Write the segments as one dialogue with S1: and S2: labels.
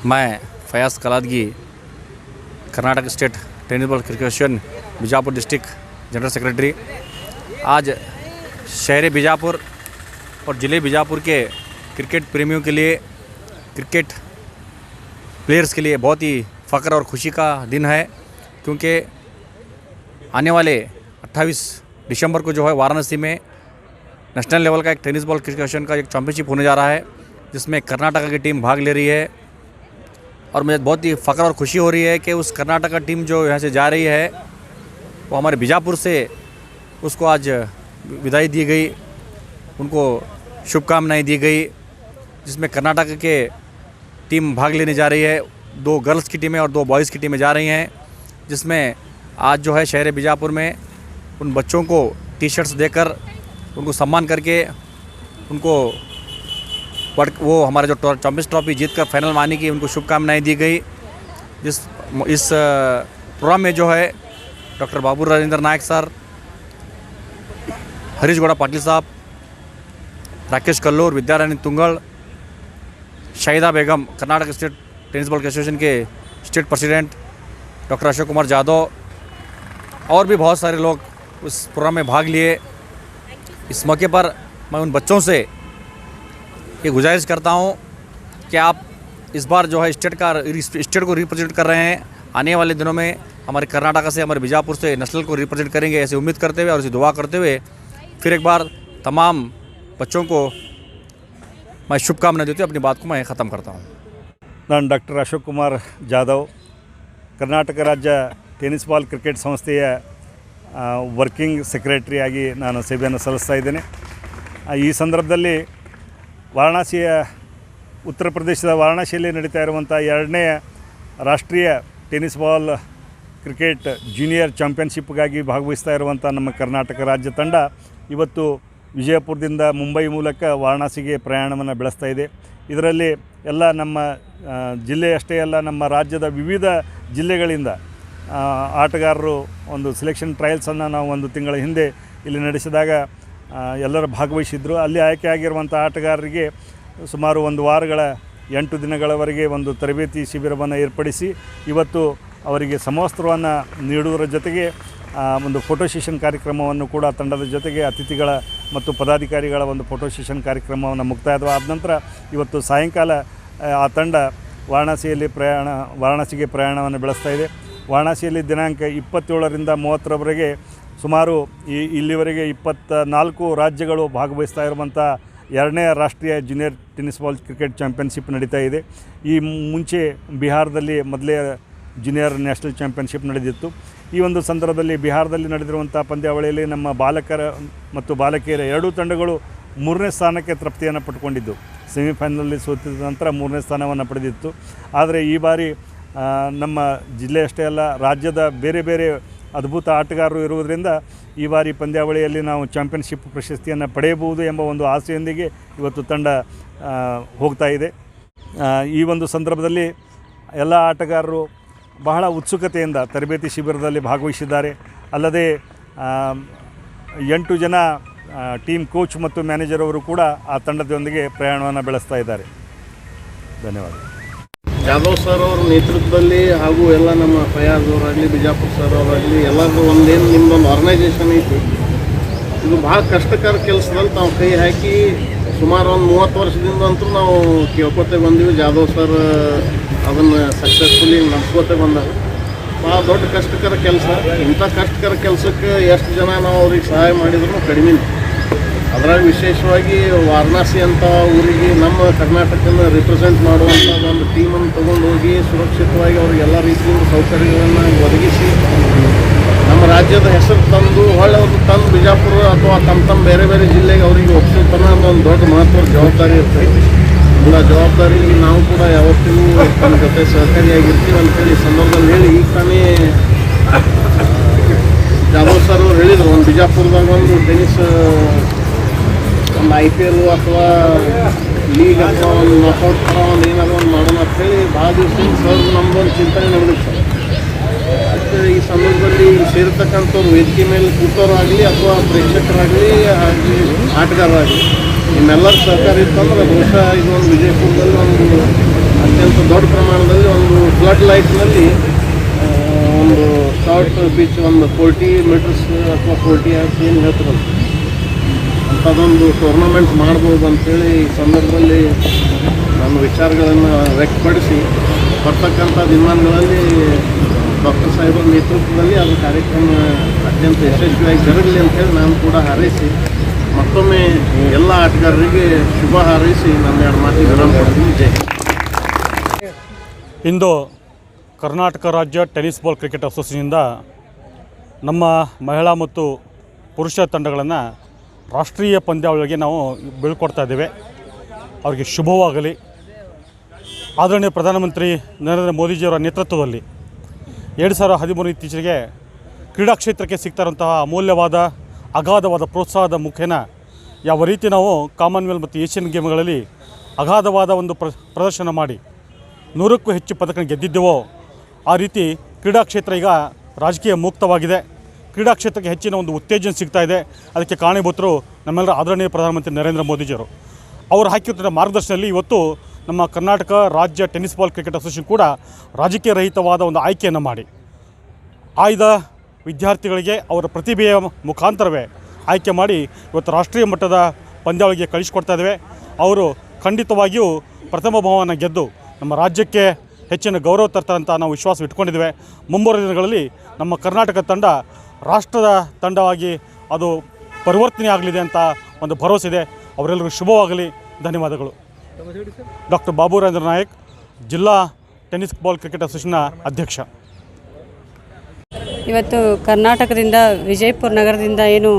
S1: मैं Fayaz Kaladagi Karnataka state tennis ball cricket association Bijapur district general secretary आज शहर बीजापुर और ज़िले बीजापुर के क्रिकेट प्रेमियों के लिए, क्रिकेट प्लेयर्स के लिए बहुत ही फ़ख्र और खुशी का दिन है, क्योंकि आने वाले 28 दिसंबर को जो है वाराणसी में नेशनल लेवल का एक टेनिस बॉल क्रिकेट एसोसिएशन का एक चैंपियनशिप होने जा रहा है, जिसमें कर्नाटका की टीम भाग ले रही है। और मुझे बहुत ही फ़ख्र और खुशी हो रही है कि उस कर्नाटका टीम जो यहाँ से जा रही है वो हमारे बीजापुर से उसको आज विदाई दी गई, उनको शुभकामनाएं दी गई, जिसमें कर्नाटका के टीम भाग लेने जा रही है। 2 गर्ल्स की टीमें और 2 बॉयज़ की टीमें जा रही हैं, जिसमें आज जो है शहर बीजापुर में उन बच्चों को टी-शर्ट्स देकर उनको सम्मान करके उनको वो हमारे जो चैंपियंस ट्रॉफी जीत कर फाइनल में आने की उनको शुभकामनाएं दी गई। इस प्रोग्राम में जो है doctor Babu Rajendra Nayak sir, Harish Gowda Patil sahab, Rakesh Kallur, Vidyarani Tungal, Shahida Begum, Karnataka state tennis ball association के state president doctor Ashok Kumar Jadhav और भी बहुत सारे लोग उस प्रोग्राम में भाग लिए। इस मौके पर मैं उन बच्चों से ये गुजारिश करता हूँ कि आप इस बार जो है स्टेट को रिप्रेजेंट कर रहे हैं, आने वाले दिनों में हमारे कर्नाटका से, हमारे बीजापुर से नेशनल को रिप्रेजेंट करेंगे, ऐसे उम्मीद करते हुए और ऐसी दुआ करते हुए फिर एक बार तमाम बच्चों को मैं शुभकामनाएं देते हुए अपनी बात को मैं ख़त्म करता हूँ।
S2: ನಾನು ಡಾಕ್ಟರ್ ಅಶೋಕ್ ಕುಮಾರ್ ಜಾಧವ್, ಕರ್ನಾಟಕ ರಾಜ್ಯ ಟೆನಿಸ್ ಬಾಲ್ ಕ್ರಿಕೆಟ್ ಸಂಸ್ಥೆಯ ವರ್ಕಿಂಗ್ ಸೆಕ್ರೆಟರಿಯಾಗಿ ನಾನು ಸೇವೆಯನ್ನು ಸಲ್ಲಿಸ್ತಾ ಇದ್ದೇನೆ. ಈ ಸಂದರ್ಭದಲ್ಲಿ ವಾರಣಾಸಿಯ ಉತ್ತರ ಪ್ರದೇಶದ ವಾರಣಾಸಿಯಲ್ಲಿ ನಡೀತಾ ಇರುವಂಥ 2ನೇ ರಾಷ್ಟ್ರೀಯ ಟೆನಿಸ್ ಬಾಲ್ ಕ್ರಿಕೆಟ್ ಜೂನಿಯರ್ ಚಾಂಪಿಯನ್ಶಿಪ್ಗಾಗಿ ಭಾಗವಹಿಸ್ತಾ ಇರುವಂಥ ನಮ್ಮ ಕರ್ನಾಟಕ ರಾಜ್ಯ ತಂಡ ಇವತ್ತು ವಿಜಯಪುರದಿಂದ ಮುಂಬೈ ಮೂಲಕ ವಾರಣಾಸಿಗೆ ಪ್ರಯಾಣವನ್ನು ಬೆಳೆಸ್ತಾ ಇದೆ. ಇದರಲ್ಲಿ ಎಲ್ಲ ನಮ್ಮ ಜಿಲ್ಲೆಯಷ್ಟೇ ಅಲ್ಲ, ನಮ್ಮ ರಾಜ್ಯದ ವಿವಿಧ ಜಿಲ್ಲೆಗಳಿಂದ ಆಟಗಾರರು ಒಂದು ಸೆಲೆಕ್ಷನ್ ಟ್ರಯಲ್ಸನ್ನು ನಾವು 1 ತಿಂಗಳ ಹಿಂದೆ ಇಲ್ಲಿ ನಡೆಸಿದಾಗ ಎಲ್ಲರೂ ಭಾಗವಹಿಸಿದ್ರು. ಅಲ್ಲಿ ಆಯ್ಕೆಯಾಗಿರುವಂಥ ಆಟಗಾರರಿಗೆ ಸುಮಾರು 1 ವಾರಗಳ 8 ದಿನಗಳವರೆಗೆ ಒಂದು ತರಬೇತಿ ಶಿಬಿರವನ್ನು ಏರ್ಪಡಿಸಿ ಇವತ್ತು ಅವರಿಗೆ ಸಮವಸ್ತ್ರವನ್ನು ನೀಡುವುದರ ಜೊತೆಗೆ ಒಂದು ಫೋಟೋ ಸೆಷನ್ ಕಾರ್ಯಕ್ರಮವನ್ನು ಕೂಡ ತಂಡದ ಜೊತೆಗೆ ಅತಿಥಿಗಳ ಮತ್ತು ಪದಾಧಿಕಾರಿಗಳ ಒಂದು ಫೋಟೋ ಸೆಷನ್ ಕಾರ್ಯಕ್ರಮವನ್ನು ಮುಕ್ತಾಯವಾದ ನಂತರ ಇವತ್ತು ಸಾಯಂಕಾಲ ಆ ತಂಡ ವಾರಣಾಸಿಗೆ ಪ್ರಯಾಣವನ್ನು ಬೆಳೆಸ್ತಾ ಇದೆ. ವಾರಣಾಸಿಯಲ್ಲಿ ದಿನಾಂಕ 27ರಿಂದ 30ರವರೆಗೆ ಸುಮಾರು ಇಲ್ಲಿವರೆಗೆ 24 ರಾಜ್ಯಗಳು ಭಾಗವಹಿಸ್ತಾ ಇರುವಂಥ 2ನೇ ರಾಷ್ಟ್ರೀಯ junior tennis ball cricket championship ನಡೀತಾ ಇದೆ. ಈ ಮುಂಚೆ ಬಿಹಾರದಲ್ಲಿ ಮೊದಲೇ ಜೂನಿಯರ್ ನ್ಯಾಷನಲ್ ಚಾಂಪಿಯನ್ಶಿಪ್ ನಡೆದಿತ್ತು. ಈ ಒಂದು ಸಂದರ್ಭದಲ್ಲಿ ಬಿಹಾರದಲ್ಲಿ ನಡೆದಿರುವಂಥ ಪಂದ್ಯಾವಳಿಯಲ್ಲಿ ನಮ್ಮ ಬಾಲಕರ ಮತ್ತು ಬಾಲಕಿಯರ 2 ತಂಡಗಳು 3ನೇ ಸ್ಥಾನಕ್ಕೆ ತೃಪ್ತಿಯನ್ನು ಪಡ್ಕೊಂಡಿದ್ದು. ಸೆಮಿಫೈನಲಲ್ಲಿ ಸೋತಿದ ನಂತರ 3ನೇ ಸ್ಥಾನವನ್ನು ಪಡೆದಿತ್ತು. ಆದರೆ ಈ ಬಾರಿ ನಮ್ಮ ಜಿಲ್ಲೆಯಷ್ಟೇ ಅಲ್ಲ, ರಾಜ್ಯದ ಬೇರೆ ಬೇರೆ ಅದ್ಭುತ ಆಟಗಾರರು ಇರುವುದರಿಂದ ಈ ಬಾರಿ ಪಂದ್ಯಾವಳಿಯಲ್ಲಿ ನಾವು ಚಾಂಪಿಯನ್ಶಿಪ್ ಪ್ರಶಸ್ತಿಯನ್ನು ಪಡೆಯಬಹುದು ಎಂಬ ಒಂದು ಆಸೆಯೊಂದಿಗೆ ಇವತ್ತು ತಂಡ ಹೋಗ್ತಾ ಇದೆ. ಈ ಒಂದು ಸಂದರ್ಭದಲ್ಲಿ ಎಲ್ಲ ಆಟಗಾರರು ಬಹಳ ಉತ್ಸುಕತೆಯಿಂದ ತರಬೇತಿ ಶಿಬಿರದಲ್ಲಿ ಭಾಗವಹಿಸಿದ್ದಾರೆ. ಅಲ್ಲದೆ 8 ಜನ ಟೀಮ್ ಕೋಚ್ ಮತ್ತು ಮ್ಯಾನೇಜರ್ ಅವರು ಕೂಡ ಆ ತಂಡದೊಂದಿಗೆ ಪ್ರಯಾಣವನ್ನು ಬೆಳೆಸ್ತಾ ಇದ್ದಾರೆ. ಧನ್ಯವಾದ.
S3: ಜಾಧವ್ ಸರ್ ಅವ್ರ ನೇತೃತ್ವದಲ್ಲಿ ಹಾಗೂ ಎಲ್ಲ ನಮ್ಮ ಫಯಾಜ್ ಅವರಾಗಲಿ, ಬಿಜಾಪುರ್ ಸರ್ ಅವರಾಗಲಿ, ಎಲ್ಲರದ್ದು ಒಂದೇನು ನಿಮ್ಮದೊಂದು ಆರ್ಗನೈಜೇಷನ್ ಐತಿ. ಇದು ಭಾಳ ಕಷ್ಟಕರ ಕೆಲಸದಲ್ಲಿ ತಾವು ಕೈ ಹಾಕಿ ಸುಮಾರು ಒಂದು 30 ವರ್ಷದಿಂದ ಅಂತೂ ನಾವು ಕೇಳ್ಕೊತೇ ಬಂದೀವಿ. ಜಾಧವ್ ಸರ್ ಅದನ್ನು ಸಕ್ಸಸ್ಫುಲಿ ನಡೆಸ್ಕೋತೇ ಬಂದಾಗ ಭಾಳ ದೊಡ್ಡ ಕಷ್ಟಕರ ಕೆಲಸ. ಇಂಥ ಕಷ್ಟಕರ ಕೆಲಸಕ್ಕೆ ಎಷ್ಟು ಜನ ನಾವು ಅವ್ರಿಗೆ ಸಹಾಯ ಮಾಡಿದ್ರು ಕಡಿಮೆ. ಅದರಾಗ ವಿಶೇಷವಾಗಿ ವಾರಣಾಸಿ ಅಂತ ಊರಿಗೆ ನಮ್ಮ ಕರ್ನಾಟಕನ ರಿಪ್ರೆಸೆಂಟ್ ಮಾಡುವಂಥ ಒಂದು ಟೀಮನ್ನು ತೊಗೊಂಡು ಹೋಗಿ ಸುರಕ್ಷಿತವಾಗಿ ಅವ್ರಿಗೆ ಎಲ್ಲ ರೀತಿಯಿಂದ ಸೌಕರ್ಯಗಳನ್ನು ಒದಗಿಸಿ ನಮ್ಮ ರಾಜ್ಯದ ಹೆಸರು ತಂದು ಒಳ್ಳೆಯದು ತಂದು ಬಿಜಾಪುರ ಅಥವಾ ತಮ್ಮ ಬೇರೆ ಬೇರೆ ಜಿಲ್ಲೆಗೆ ಅವರಿಗೆ ಒಪ್ಪಿಸೋತನ ಒಂದು ದೊಡ್ಡ ಮಹತ್ವದ ಜವಾಬ್ದಾರಿ ಇರ್ತೈತಿ. ಎಲ್ಲ ಜವಾಬ್ದಾರಿ ನಾವು ಕೂಡ ಯಾವತ್ತಿಗೂ ನಮ್ಮ ಜೊತೆ ಸಹಕಾರಿಯಾಗಿರ್ತೀವಿ ಅಂತೇಳಿ ಸಂದರ್ಭದಲ್ಲಿ ಹೇಳಿ, ಈಗ ತಾನೇ ಜಾಧವ್ ಸರ್ ಅವ್ರು ಹೇಳಿದರು, ಒಂದು ಬಿಜಾಪುರದಾಗ ಒಂದು ಟೆನಿಸ್ ಒಂದು IPL ಅಥವಾ ಲೀಗ್ ಅಥವಾ ಒಂದು ನಾಕೌಟ್ ಥರ ಒಂದು ಏನಾದರೂ ಒಂದು ಮಾಡೋಣ ಅಂತೇಳಿ ಭಾಳ ದಿವಸದಿಂದ ಸರ್ ನಮ್ಮದೊಂದು ಚಿಂತನೆ ನಡೆದಿತ್ತು. ಮತ್ತು ಈ ಸಂದರ್ಭದಲ್ಲಿ ಸೇರ್ತಕ್ಕಂಥವ್ರು ವೇದಿಕೆ ಮೇಲೆ ಕೂತವರಾಗಲಿ ಅಥವಾ ಪ್ರೇಕ್ಷಕರಾಗಲಿ ಹಾಗೆ ಆಟಗಾರರಾಗಲಿ ನಿಮ್ಮೆಲ್ಲರ ಸಹಕಾರ ಇತ್ತಂದ್ರೆ ಬಹುಶಃ ಇದೊಂದು ವಿಜಯಪುರದಲ್ಲಿ ಒಂದು ಅತ್ಯಂತ ದೊಡ್ಡ ಪ್ರಮಾಣದಲ್ಲಿ ಒಂದು ಫ್ಲಡ್ ಲೈಟ್ನಲ್ಲಿ ಒಂದು ಶಾರ್ಟ್ ಬೀಚ್ ಒಂದು 40 ಮೀಟರ್ಸ್ ಅಥವಾ 40 yards ಏನು ಹೇಳ್ತಾರಲ್ಲ ಅಂಥದ್ದೊಂದು ಟೂರ್ನಮೆಂಟ್ ಮಾಡ್ಬೋದು ಅಂಥೇಳಿ ಈ ಸಂದರ್ಭದಲ್ಲಿ ನನ್ನ ವಿಚಾರಗಳನ್ನು ವ್ಯಕ್ತಪಡಿಸಿ ಬರ್ತಕ್ಕಂಥ ದಿನಮಾನಗಳಲ್ಲಿ ಡಾಕ್ಟರ್ ಸಾಹೇಬರ ನೇತೃತ್ವದಲ್ಲಿ ಅದು ಕಾರ್ಯಕ್ರಮ ಅತ್ಯಂತ ಯಶಸ್ವಿಯಾಗಿ ಜರಗಲಿ ಅಂತೇಳಿ ನಾನು ಕೂಡ ಹಾರೈಸಿ ಮತ್ತೊಮ್ಮೆ ಎಲ್ಲ ಆಟಗಾರರಿಗೆ ಶುಭ ಹಾರೈಸಿ ನನ್ನ 2 ಮಾತಿಗೆ ವಿರಾಮ ಕೊಡ್ತೀನಿ. ಜೈ
S4: ಇಂದು ಕರ್ನಾಟಕ ರಾಜ್ಯ ಟೆನಿಸ್ ಬಾಲ್ ಕ್ರಿಕೆಟ್ ಅಸೋಸಿಯೇಷನಿಂದ ನಮ್ಮ ಮಹಿಳಾ ಮತ್ತು ಪುರುಷ ತಂಡಗಳನ್ನು ರಾಷ್ಟ್ರೀಯ ಪಂದ್ಯಾವಳಿಗೆ ನಾವು ಬೀಳ್ಕೊಡ್ತಾ ಇದ್ದೇವೆ. ಅವರಿಗೆ ಶುಭವಾಗಲಿ. ಆದರಣೀಯ ಪ್ರಧಾನಮಂತ್ರಿ ನರೇಂದ್ರ ಮೋದಿಜಿಯವರ ನೇತೃತ್ವದಲ್ಲಿ 2013 ಇತ್ತೀಚೆಗೆ ಕ್ರೀಡಾ ಕ್ಷೇತ್ರಕ್ಕೆ ಸಿಗ್ತಾರಂತಹ ಅಮೂಲ್ಯವಾದ ಅಗಾಧವಾದ ಪ್ರೋತ್ಸಾಹದ ಮುಖೇನ ಯಾವ ರೀತಿ ನಾವು ಕಾಮನ್ವೆಲ್ತ್ ಮತ್ತು ಏಷ್ಯನ್ ಗೇಮ್ಗಳಲ್ಲಿ ಅಗಾಧವಾದ ಒಂದು ಪ್ರದರ್ಶನ ಮಾಡಿ 100ಕ್ಕೂ ಹೆಚ್ಚು ಪದಕ ಗೆದ್ದಿದ್ದೆವೋ ಆ ರೀತಿ ಕ್ರೀಡಾ ಕ್ಷೇತ್ರ ಈಗ ರಾಜಕೀಯ ಮುಕ್ತವಾಗಿದೆ. ಕ್ರೀಡಾ ಕ್ಷೇತ್ರಕ್ಕೆ ಹೆಚ್ಚಿನ ಒಂದು ಉತ್ತೇಜನ ಸಿಗ್ತಾ ಇದೆ. ಅದಕ್ಕೆ ಕಾರಣೀಭೂತರು ನಮ್ಮೆಲ್ಲರ ಆದರಣೀಯ ಪ್ರಧಾನಮಂತ್ರಿ ನರೇಂದ್ರ ಮೋದಿಜಿಯವರು. ಅವರು ಹಾಕಿರುವ ಮಾರ್ಗದರ್ಶನದಲ್ಲಿ ಇವತ್ತು ನಮ್ಮ ಕರ್ನಾಟಕ ರಾಜ್ಯ ಟೆನ್ನಿಸ್ ಬಾಲ್ ಕ್ರಿಕೆಟ್ ಅಸೋಸಿಯೇಷನ್ ಕೂಡ ರಾಜಕೀಯ ರಹಿತವಾದ ಒಂದು ಆಯ್ಕೆಯನ್ನು ಮಾಡಿ ಆಯ್ದ ವಿದ್ಯಾರ್ಥಿಗಳಿಗೆ ಅವರ ಪ್ರತಿಭೆಯ ಮುಖಾಂತರವೇ ಆಯ್ಕೆ ಮಾಡಿ ಇವತ್ತು ರಾಷ್ಟ್ರೀಯ ಮಟ್ಟದ ಪಂದ್ಯಾವಳಿಗೆ ಕಳಿಸಿಕೊಡ್ತಾ ಇದ್ದೇವೆ. ಅವರು ಖಂಡಿತವಾಗಿಯೂ ಪ್ರಥಮ ಬಹುಮಾನ ಗೆದ್ದು ನಮ್ಮ ರಾಜ್ಯಕ್ಕೆ ಹೆಚ್ಚಿನ ಗೌರವ ತರ್ತಾರಂತ ನಾವು ವಿಶ್ವಾಸ ಇಟ್ಕೊಂಡಿದ್ದೇವೆ. ಮುಂಬರುವ ದಿನಗಳಲ್ಲಿ ನಮ್ಮ ಕರ್ನಾಟಕ ತಂಡ ರಾಷ್ಟ್ರದ ತಂಡವಾಗಿ ಅದು ಪರಿವರ್ತನೆ ಆಗಲಿದೆ ಅಂತ ಒಂದು ಭರವಸೆ ಇದೆ. ಅವರೆಲ್ಲರಿಗೂ ಶುಭವಾಗಲಿ. ಧನ್ಯವಾದಗಳು. ಡಾಕ್ಟರ್ ಬಾಬುರಾಜೇಂದ್ರ ನಾಯಕ್, ಜಿಲ್ಲಾ ಟೆನ್ನಿಸ್ ಬಾಲ್ ಕ್ರಿಕೆಟ್ ಅಸೋಸಿಯೇಷನ್ನ ಅಧ್ಯಕ್ಷ.
S5: ಇವತ್ತು ಕರ್ನಾಟಕದಿಂದ ವಿಜಯಪುರ ನಗರದಿಂದ ಏನು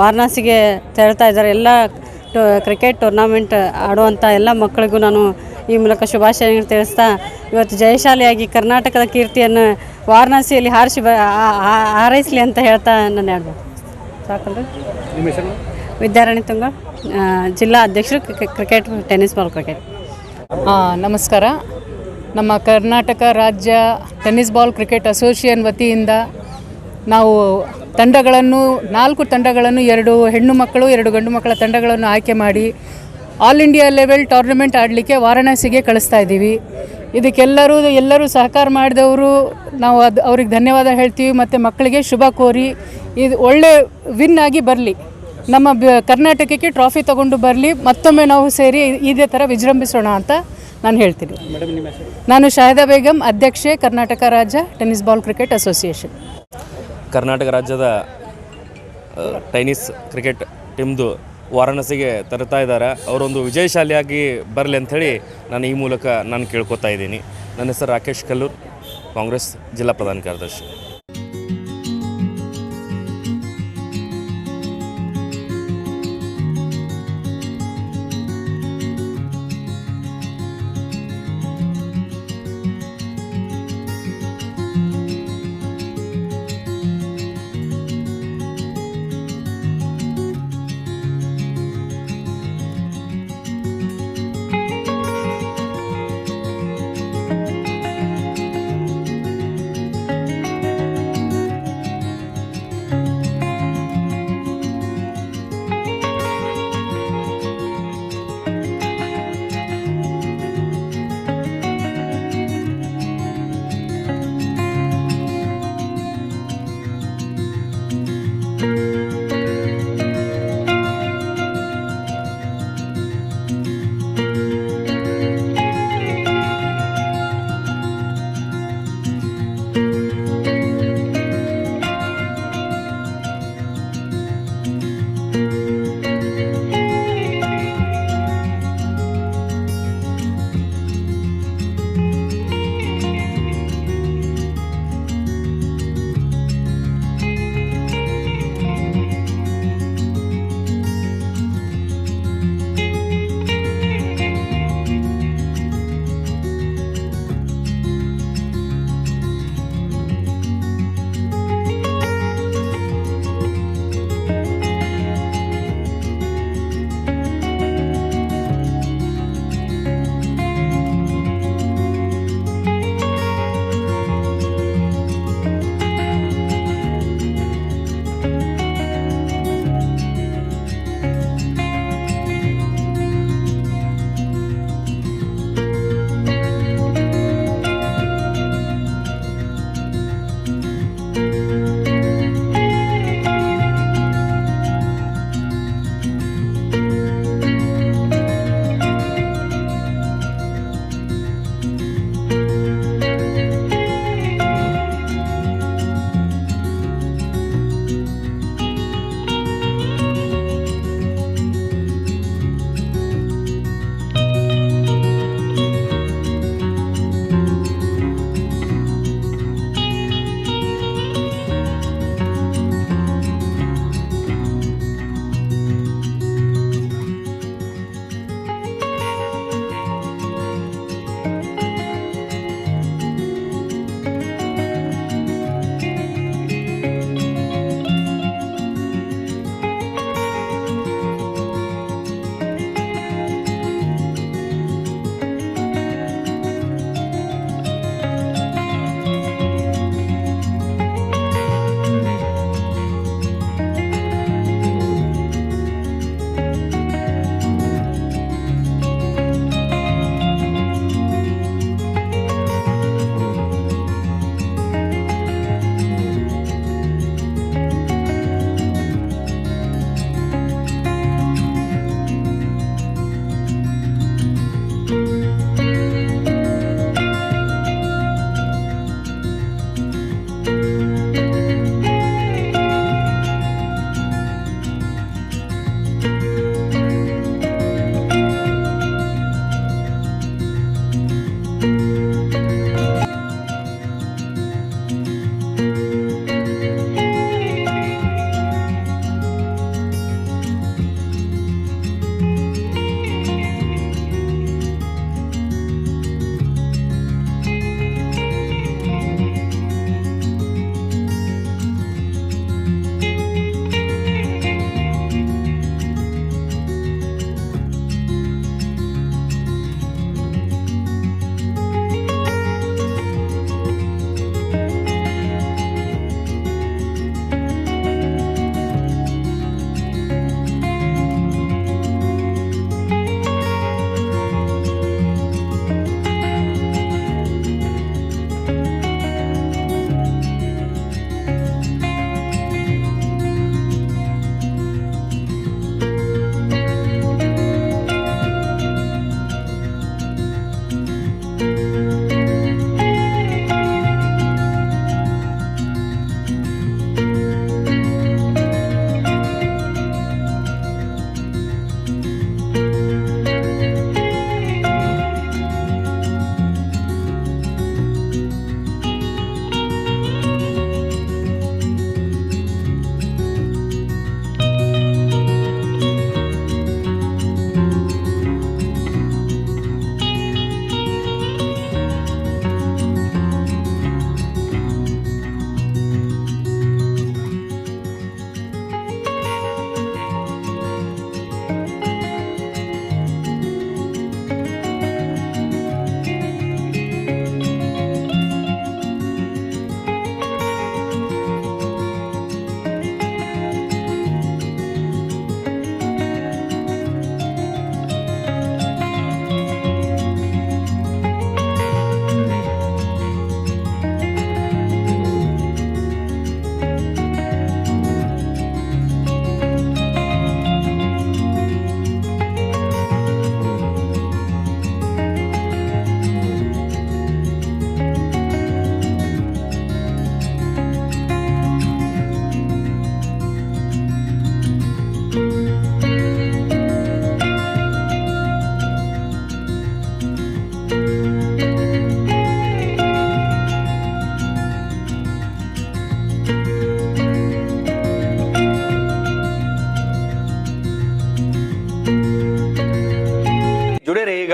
S5: ವಾರಣಾಸಿಗೆ ತೆರಳ್ತಾ ಇದ್ದಾರೆ ಎಲ್ಲ ಕ್ರಿಕೆಟ್ ಟೂರ್ನಾಮೆಂಟ್ ಆಡುವಂಥ ಎಲ್ಲ ಮಕ್ಕಳಿಗೂ ನಾನು ಈ ಮೂಲಕ ಶುಭಾಶಯಗಳನ್ನು ತಿಳಿಸ್ತಾ ಇವತ್ತು ಜಯಶಾಲಿಯಾಗಿ ಕರ್ನಾಟಕದ ಕೀರ್ತಿಯನ್ನು ವಾರಣಾಸಿಯಲ್ಲಿ ಹಾರೈಸಲಿ ಅಂತ ಹೇಳ್ತಾ ನಾನು ಹೇಳ್ಬೋದು. ಸಾಕಲ್ರಿ? ವಿದ್ಯಾರಾಣಿ ತುಂಗ, ಜಿಲ್ಲಾ ಅಧ್ಯಕ್ಷರು ಕ್ರಿಕೆಟ್ ಟೆನ್ನಿಸ್ ಬಾಲ್ ಕ್ರಿಕೆಟ್.
S6: ನಮಸ್ಕಾರ. ನಮ್ಮ ಕರ್ನಾಟಕ ರಾಜ್ಯ ಟೆನ್ನಿಸ್ ಬಾಲ್ ಕ್ರಿಕೆಟ್ ಅಸೋಸಿಯೇಷನ್ ವತಿಯಿಂದ ನಾವು ತಂಡಗಳನ್ನು 4 ತಂಡಗಳನ್ನು 2 ಹೆಣ್ಣು ಮಕ್ಕಳು 2 ಗಂಡು ಮಕ್ಕಳ ತಂಡಗಳನ್ನು ಆಯ್ಕೆ ಮಾಡಿ ಆಲ್ ಇಂಡಿಯಾ ಲೆವೆಲ್ ಟೂರ್ನಮೆಂಟ್ ಆಡಲಿಕ್ಕೆ ವಾರಣಾಸಿಗೆ ಕಳಿಸ್ತಾ ಇದ್ದೀವಿ. ಇದಕ್ಕೆಲ್ಲರೂ ಸಹಕಾರ ಮಾಡಿದವರು ನಾವು ಅವ್ರಿಗೆ ಧನ್ಯವಾದ ಹೇಳ್ತೀವಿ. ಮತ್ತು ಮಕ್ಕಳಿಗೆ ಶುಭ ಕೋರಿ ಇದು ಒಳ್ಳೆ ವಿನ್ ಆಗಿ ಬರಲಿ, ನಮ್ಮ ಕರ್ನಾಟಕಕ್ಕೆ ಟ್ರಾಫಿ ತಗೊಂಡು ಬರಲಿ, ಮತ್ತೊಮ್ಮೆ ನಾವು ಸೇರಿ ಇದೇ ಥರ ವಿಜೃಂಭಿಸೋಣ ಅಂತ ನಾನು ಹೇಳ್ತೀನಿ. ನಾನು ಶಾಹಿದಾ ಬೇಗಂ, ಅಧ್ಯಕ್ಷೆ, ಕರ್ನಾಟಕ ರಾಜ್ಯ tennis ball cricket association.
S7: Karnataka ರಾಜ್ಯದ ಟೆನ್ನಿಸ್ ಕ್ರಿಕೆಟ್ ಟೀಮ್ದು ವಾರಣಾಸಿಗೆ ತರ್ತಾ ಇದ್ದಾರೆ. ಅವರೊಂದು ವಿಜಯಶಾಲಿಯಾಗಿ ಬರಲಿ ಅಂಥೇಳಿ ನಾನು ಈ ಮೂಲಕ ನಾನು ಕೇಳ್ಕೊತಾ ಇದ್ದೀನಿ. ನನ್ನ ಹೆಸರು ರಾಕೇಶ್ ಕಲ್ಲೂರ್, ಕಾಂಗ್ರೆಸ್ ಜಿಲ್ಲಾ ಪ್ರಧಾನ ಕಾರ್ಯದರ್ಶಿ.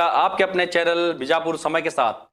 S1: आपके अपने चैनल बीजापुर समय के साथ।